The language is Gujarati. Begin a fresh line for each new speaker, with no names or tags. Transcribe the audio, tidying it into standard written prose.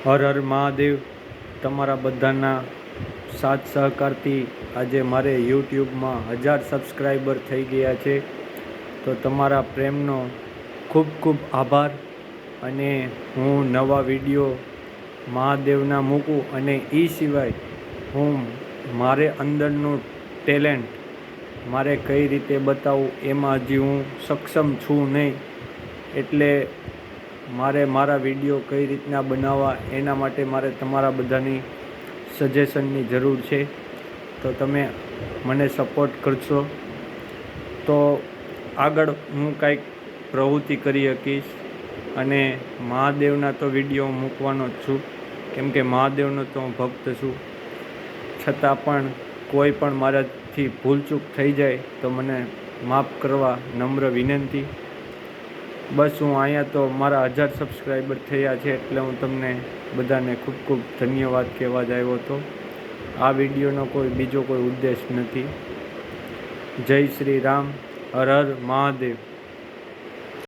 હર હર મહાદેવ. તમારા બધાના સાથ સહકારથી આજે મારે યુટ્યુબમાં 1000 સબસ્ક્રાઈબર થઈ ગયા છે. તો તમારા પ્રેમનો ખૂબ ખૂબ આભાર. અને હું નવા વિડીયો મહાદેવના મૂકું અને એ સિવાય હું મારે અંદરનું ટેલેન્ટ મારે કઈ રીતે બતાવવું એમાં હજી હું સક્ષમ છું નહીં. એટલે મારે મારા વિડીયો કઈ રીતના બનાવવા એના માટે મારે તમારા બધાની સજેશનની જરૂર છે. તો તમે મને સપોર્ટ કરશો તો આગળ હું કાંઈક પ્રવૃત્તિ કરી શકીશ. અને મહાદેવના તો વિડીયો મૂકવાનો જ છું, કેમ કે મહાદેવનો તો હું ભક્ત છું. છતાં પણ કોઈ પણ મારાથી ભૂલચૂક થઈ જાય તો મને માફ કરવા નમ્ર વિનંતી. બસ હું અહીંયા તો મારા 1000 સબસ્ક્રાઈબર થયા છે એટલે હું તમને બધાને ખૂબ ખૂબ ધન્યવાદ કહેવા જ આવ્યો હતો. આ વિડીયોનો બીજો કોઈ ઉદ્દેશ નથી. જય શ્રી રામ. હર હર મહાદેવ.